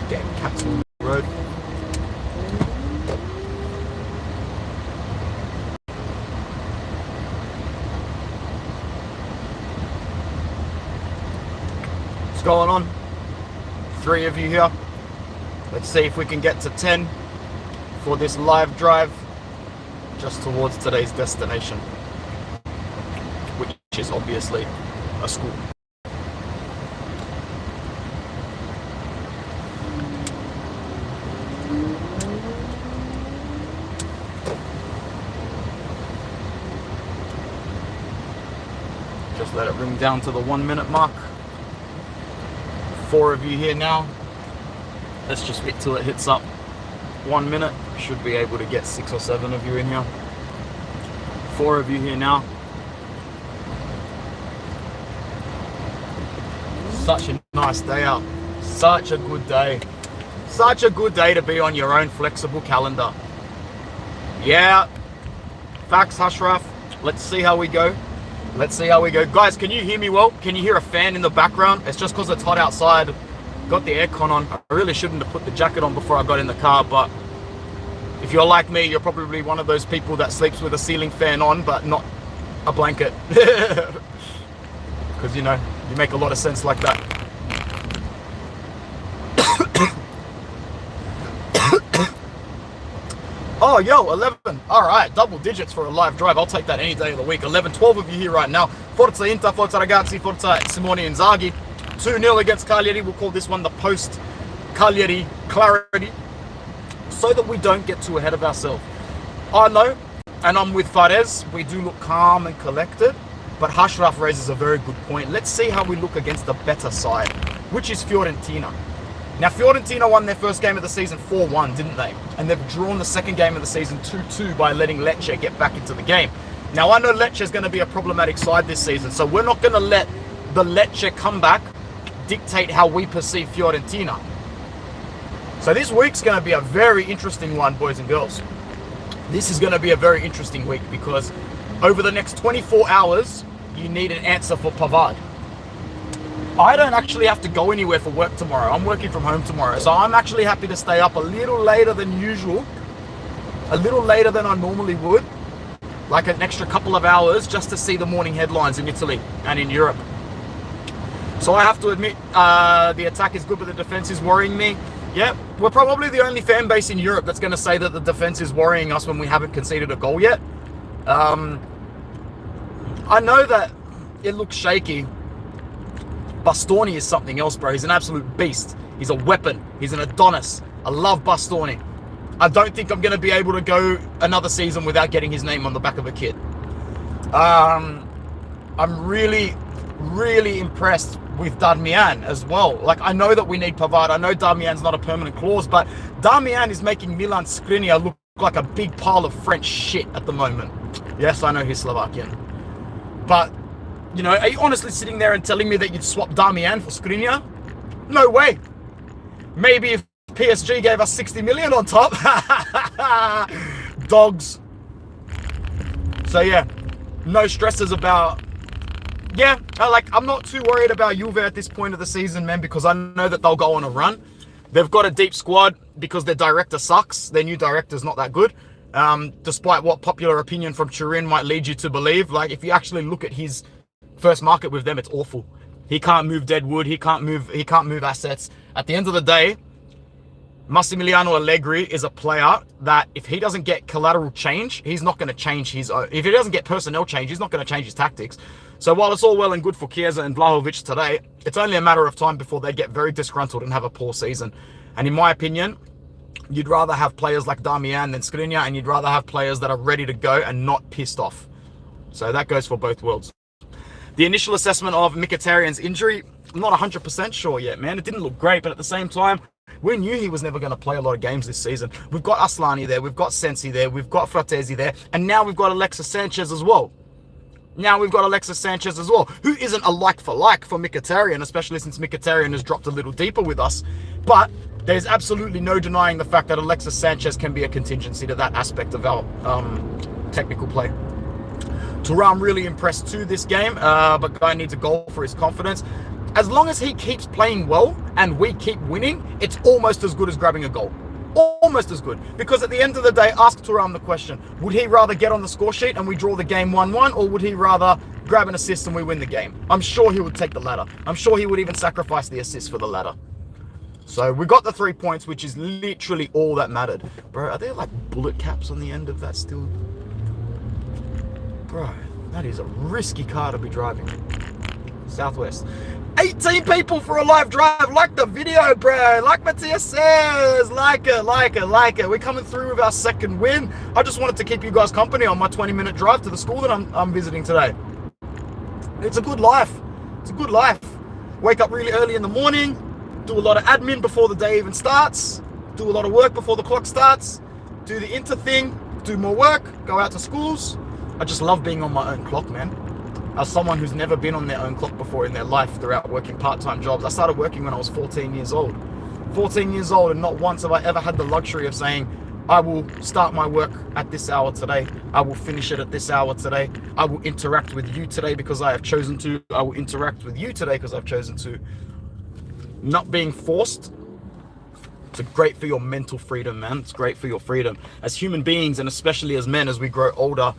Damn cats on the road. What's going on? 3 of you here. Let's see if we can get to 10 for this live drive just towards today's destination, which is obviously a school. Just let it ring down to the 1 minute mark. 4 of you here now. Let's just wait till it hits up 1 minute. Should be able to get 6 or 7 of you in here. 4 of you here now. Such a nice day out. Such a good day. Such a good day to be on your own flexible calendar. Yeah. Facts, Ashraf. Let's see how we go. Let's see how we go. Guys, can you hear me well? Can you hear a fan in the background? It's just because it's hot outside. Got the aircon on. I really shouldn't have put the jacket on before I got in the car, but if you're like me, you're probably one of those people that sleeps with a ceiling fan on, but not a blanket. Because, you know, you make a lot of sense like that. Oh, yo, 11. All right, double digits for a live drive. I'll take that any day of the week. 11, 12 of you here right now. Forza Inter, Forza Ragazzi, Forza Simone Inzaghi. 2-0 against Cagliari. We'll call this one the Post-Cagliari clarity, so that we don't get too ahead of ourselves. I know, and I'm with Fares, we do look calm and collected, but Ashraf raises a very good point. Let's see how we look against the better side, which is Fiorentina. Now, Fiorentina won their first game of the season 4-1, didn't they? And they've drawn the second game of the season 2-2 by letting Lecce get back into the game. Now, I know Lecce is going to be a problematic side this season, so we're not going to let the Lecce comeback dictate how we perceive Fiorentina. So this week's going to be a very interesting one, boys and girls. This is going to be a very interesting week because over the next 24 hours, you need an answer for Pavard. I don't actually have to go anywhere for work tomorrow. I'm working from home tomorrow. So I'm actually happy to stay up a little later than usual. A little later than I normally would. Like an extra couple of hours just to see the morning headlines in Italy and in Europe. So I have to admit, the attack is good, but the defense is worrying me. Yeah, we're probably the only fan base in Europe that's going to say that the defense is worrying us when we haven't conceded a goal yet. I know that it looks shaky. Bastoni is something else, bro. He's an absolute beast. He's a weapon. He's an Adonis. I love Bastoni. I don't think I'm going to be able to go another season without getting his name on the back of a kit. I'm really, really impressed with Darmian as well. Like, I know that we need Pavard. I know Darmian's not a permanent clause, but Darmian is making Milan Skriniar look like a big pile of French shit at the moment. Yes, I know he's Slovakian. But, you know, are you honestly sitting there and telling me that you'd swap Darmian for Skriniar? No way. Maybe if PSG gave us 60 million on top. Dogs. So, yeah, no stresses about... Yeah, I'm not too worried about Juve at this point of the season, man, because I know that they'll go on a run. They've got a deep squad because their director sucks. Their new director's not that good. Despite what popular opinion from Turin might lead you to believe. Like, if you actually look at his first market with them, it's awful. He can't move dead wood. He can't move assets. At the end of the day, Massimiliano Allegri is a player that if he doesn't get collateral change, he's not going to change his... If he doesn't get personnel change, he's not going to change his tactics. So while it's all well and good for Chiesa and Vlahovic today, it's only a matter of time before they get very disgruntled and have a poor season. And in my opinion, you'd rather have players like Darmian than Skriniar, and you'd rather have players that are ready to go and not pissed off. So that goes for both worlds. The initial assessment of Mkhitaryan's injury, I'm not 100% sure yet, man. It didn't look great, but at the same time, we knew he was never going to play a lot of games this season. We've got Aslani there, we've got Sensi there, we've got Fratesi there, and now we've got Alexis Sanchez as well. Who isn't a like for Mkhitaryan, especially since Mkhitaryan has dropped a little deeper with us. But there's absolutely no denying the fact that Alexis Sanchez can be a contingency to that aspect of our technical play. Thuram really impressed too this game, but Guy needs a goal for his confidence. As long as he keeps playing well and we keep winning, it's almost as good as grabbing a goal. Almost as good. Because at the end of the day, ask Thuram the question, would he rather get on the score sheet and we draw the game 1-1, or would he rather grab an assist and we win the game? I'm sure he would take the latter. I'm sure he would even sacrifice the assist for the latter. So we got the 3 points, which is literally all that mattered. Bro, are there like bullet caps on the end of that still? Bro, that is a risky car to be driving. Southwest. 18 people for a live drive. Like the video, bro. Like Matthias says. Like it. We're coming through with our second win. I just wanted to keep you guys company on my 20-minute drive to the school that I'm visiting today. It's a good life. It's a good life. Wake up really early in the morning. Do a lot of admin before the day even starts. Do a lot of work before the clock starts. Do the inter thing. Do more work. Go out to schools. I just love being on my own clock, man. As someone who's never been on their own clock before in their life throughout working part-time jobs. I started working when I was 14 years old. 14 years old, and not once have I ever had the luxury of saying, I will start my work at this hour today. I will finish it at this hour today. I will interact with you today because I have chosen to. I will interact with you today because I've chosen to. Not being forced. It's great for your mental freedom, man. It's great for your freedom. As human beings, and especially as men, as we grow older,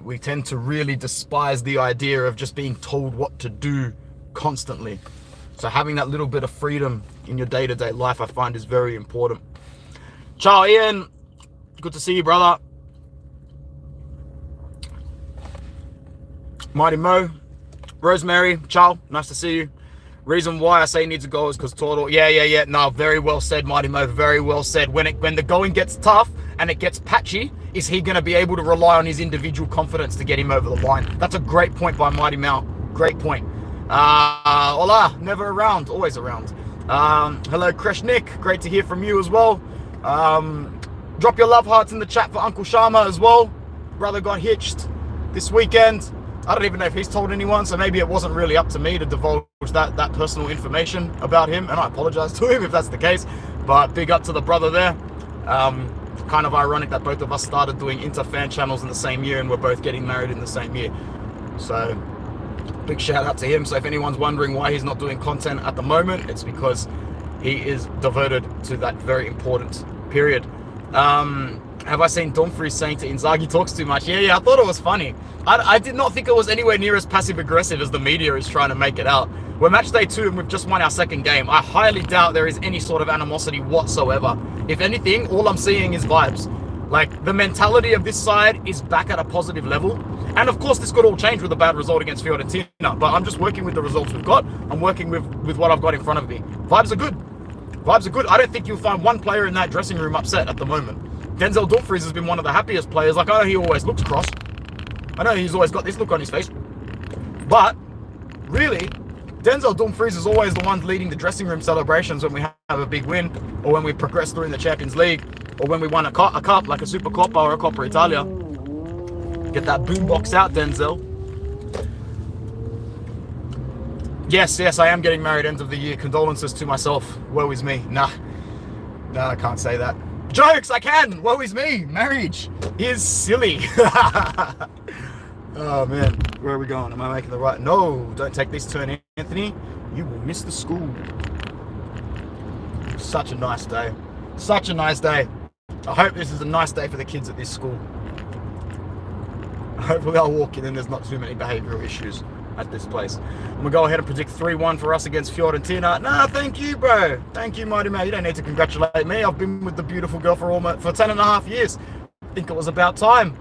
we tend to really despise the idea of just being told what to do constantly. So having that little bit of freedom in your day-to-day life, I find, is very important. Ciao, Ian. Good to see you, brother. Mighty Mo. Rosemary, ciao. Nice to see you. Reason why I say he needs to go is because Toro. Yeah. No, very well said, Mighty Mo. Very well said. When the going gets tough and it gets patchy, is he going to be able to rely on his individual confidence to get him over the line? That's a great point by Mighty Mo. Great point. Hola, never around, always around. Hello, Kreshnik. Great to hear from you as well. Drop your love hearts in the chat for Uncle Sharma as well. Brother got hitched this weekend. I don't even know if he's told anyone, so maybe it wasn't really up to me to divulge that personal information about him, and I apologize to him if that's the case, but big up to the brother there. Kind of ironic that both of us started doing inter-fan channels in the same year and we're both getting married in the same year. So big shout out to him. So if anyone's wondering why he's not doing content at the moment, it's because he is devoted to that very important period. Have I seen Dumfries saying to Inzaghi talks too much? Yeah, I thought it was funny. I did not think it was anywhere near as passive-aggressive as the media is trying to make it out. We're match day 2 and we've just won our second game. I highly doubt there is any sort of animosity whatsoever. If anything, all I'm seeing is vibes. Like, the mentality of this side is back at a positive level. And of course, this could all change with a bad result against Fiorentina. But I'm just working with the results we've got. I'm working with what I've got in front of me. Vibes are good. Vibes are good. I don't think you'll find one player in that dressing room upset at the moment. Denzel Dumfries has been one of the happiest players. Like, I know he always looks cross. I know he's always got this look on his face. But, really, Denzel Dumfries is always the one leading the dressing room celebrations when we have a big win, or when we progress through in the Champions League, or when we won a cup like a Super Coppa or a Coppa Italia. Get that boombox out, Denzel. Yes, I am getting married end of the year. Condolences to myself. Woe is me. Nah, I can't say that. Jokes, I can. Woe is me. Marriage is silly. Oh, man. Where are we going? Am I making the right? No, don't take this turn, Anthony. You will miss the school. Such a nice day. Such a nice day. I hope this is a nice day for the kids at this school. Hopefully I'll walk in and there's not too many behavioural issues at this place. I'm going to go ahead and predict 3-1 for us against Fiorentina. Nah, thank you, bro. Thank you, Mighty Man. You don't need to congratulate me. I've been with the beautiful girl for 10.5 years. I think it was about time.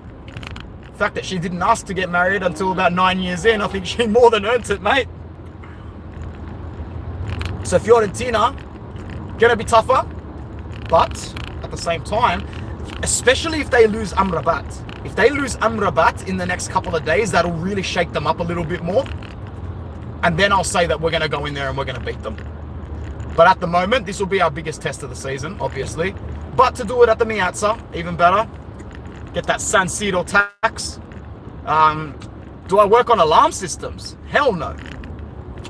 The fact that she didn't ask to get married until about 9 years in, I think she more than earned it, mate. So Fiorentina, gonna be tougher, but at the same time, especially if they lose Amrabat. If they lose Amrabat in the next couple of days, that'll really shake them up a little bit more. And then I'll say that we're going to go in there and we're going to beat them. But at the moment, this will be our biggest test of the season, obviously. But to do it at the Miazza, even better. Get that San Siro tax. Do I work on alarm systems? Hell no.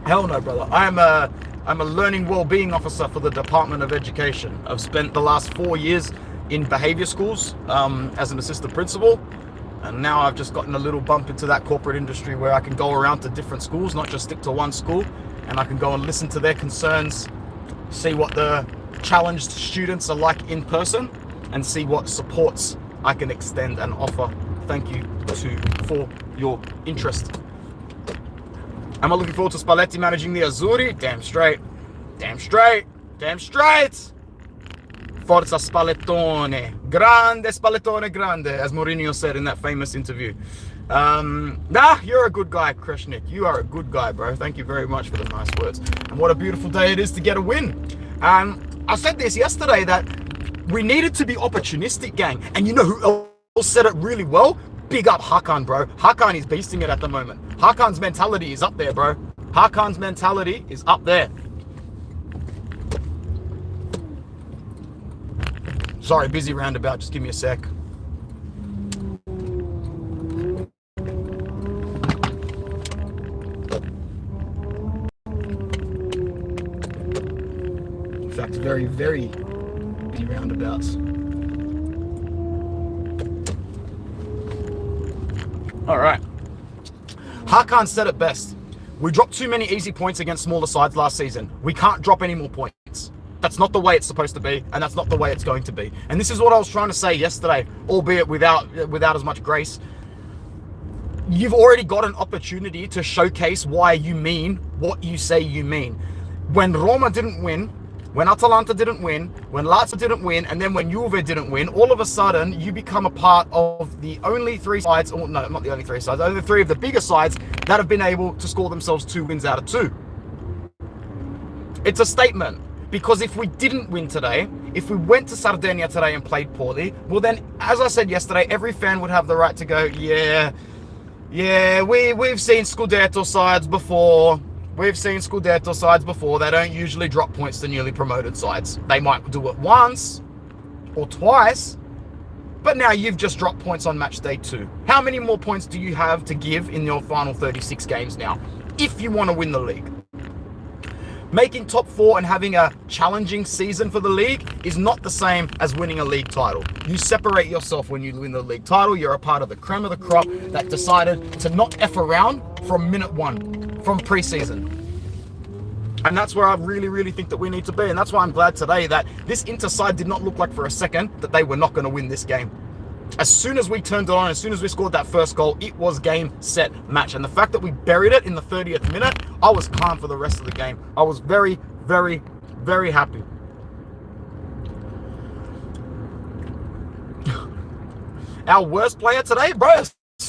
Hell no, brother. I'm a learning well-being officer for the Department of Education. I've spent the last 4 years in behavior schools as an assistant principal, and now I've just gotten a little bump into that corporate industry where I can go around to different schools, not just stick to one school, and I can go and listen to their concerns, see what the challenged students are like in person, and see what supports I can extend and offer. Thank you for your interest. Am I looking forward to Spalletti managing the Azzurri? Damn straight. Damn straight. Damn straight. Forza Spallettone. Grande Spallettone, grande, as Mourinho said in that famous interview. You're a good guy, Kreshnik. You are a good guy, bro. Thank you very much for the nice words. And what a beautiful day it is to get a win. I said this yesterday that we needed to be opportunistic, gang. And you know who else said it really well? Big up Hakan, bro. Hakan is beasting it at the moment. Hakan's mentality is up there, bro. Hakan's mentality is up there. Sorry, busy roundabout. Just give me a sec. In fact, very, very busy roundabouts. All right. Hakan said it best. We dropped too many easy points against smaller sides last season. We can't drop any more points. That's not the way it's supposed to be, and that's not the way it's going to be. And this is what I was trying to say yesterday, albeit without as much grace. You've already got an opportunity to showcase why you mean what you say you mean. When Roma didn't win, when Atalanta didn't win, when Lazio didn't win, and then when Juve didn't win, all of a sudden you become a part of the only three sides, or no, not the only three sides, only three of the bigger sides that have been able to score themselves 2 wins out of 2. It's a statement. Because if we didn't win today, if we went to Sardinia today and played poorly, well then, as I said yesterday, every fan would have the right to go, yeah, we've seen Scudetto sides before. We've seen Scudetto sides before. They don't usually drop points to newly promoted sides. They might do it once or twice, but now you've just dropped points on match day 2. How many more points do you have to give in your final 36 games now, if you want to win the league? Making top 4 and having a challenging season for the league is not the same as winning a league title. You separate yourself when you win the league title. You're a part of the creme of the crop that decided to not F around from minute 1, from preseason. And that's where I really, really think that we need to be. And that's why I'm glad today that this Inter side did not look like for a second that they were not going to win this game. As soon as we turned it on, as soon as we scored that first goal, it was game, set, match. And the fact that we buried it in the 30th minute, I was calm for the rest of the game. I was very, very, very happy. Our worst player today, bro,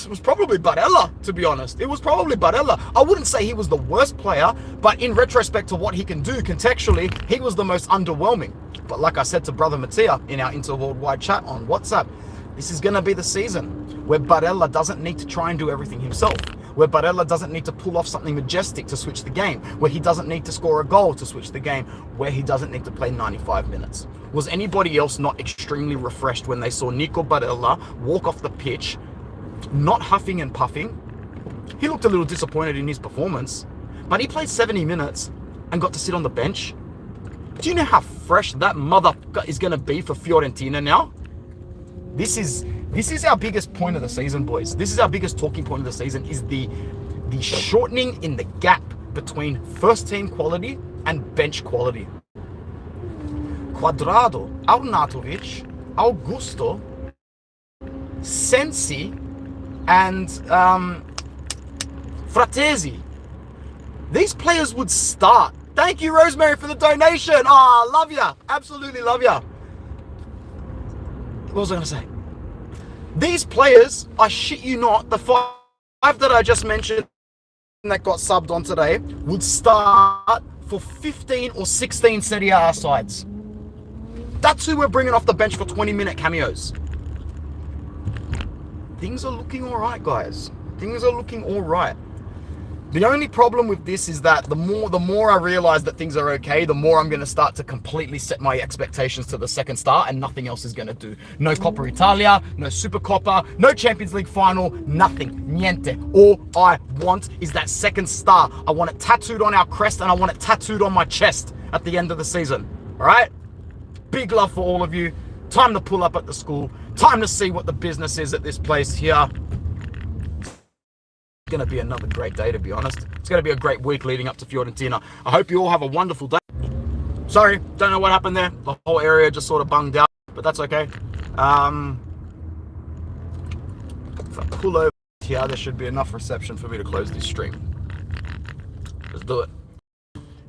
was probably Barella, to be honest. It was probably Barella. I wouldn't say he was the worst player, but in retrospect to what he can do contextually, he was the most underwhelming. But like I said to Brother Mattia in our inter-worldwide chat on WhatsApp, this is going to be the season where Barella doesn't need to try and do everything himself, where Barella doesn't need to pull off something majestic to switch the game, where he doesn't need to score a goal to switch the game, where he doesn't need to play 95 minutes. Was anybody else not extremely refreshed when they saw Nico Barella walk off the pitch, not huffing and puffing? He looked a little disappointed in his performance, but he played 70 minutes and got to sit on the bench. Do you know how fresh that motherfucker is going to be for Fiorentina now? This is our biggest point of the season, boys. This is our biggest talking point of the season, is the shortening in the gap between first team quality and bench quality. Quadrado, Arnautovic, Augusto, Sensi, and Fratesi. These players would start. Thank you, Rosemary, for the donation. Oh, love ya. Absolutely love ya. What was I going to say? These players, I shit you not, the 5 that I just mentioned that got subbed on today would start for 15 or 16 Serie A sides. That's who we're bringing off the bench for 20-minute cameos. Things are looking all right, guys. Things are looking all right. The only problem with this is that the more I realize that things are okay, the more I'm going to start to completely set my expectations to the second star, and nothing else is going to do. No Coppa Italia, no Super Coppa, no Champions League final, nothing. Niente. All I want is that second star. I want it tattooed on our crest, and I want it tattooed on my chest at the end of the season. All right? Big love for all of you. Time to pull up at the school. Time to see what the business is at this place here. going to be another great day, to be honest. It's going to be a great week leading up to Fiorentina. I hope you all have a wonderful day. Sorry, don't know what happened there. The whole area just sort of bunged out, but that's okay. If I pull over here, there should be enough reception for me to close this stream. Let's do it.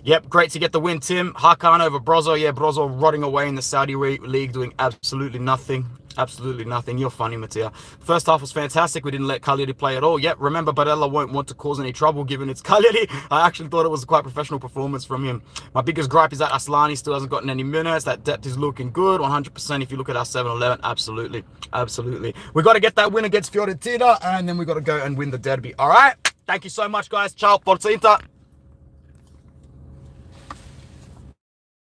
Yep, great to get the win, Tim. Hakan over Brozo. Yeah, Brozo rotting away in the Saudi League, doing absolutely nothing. Absolutely nothing. You're funny, Mattia. First half was fantastic. We didn't let Cagliari play at all. Yep, remember, Barella won't want to cause any trouble given it's Cagliari. I actually thought it was a quite professional performance from him. My biggest gripe is that Aslani still hasn't gotten any minutes. That depth is looking good. 100% if you look at our 7-11. Absolutely. Absolutely. We got to get that win against Fiorentina, and then we got to go and win the derby. All right? Thank you so much, guys. Ciao. Forza Inter.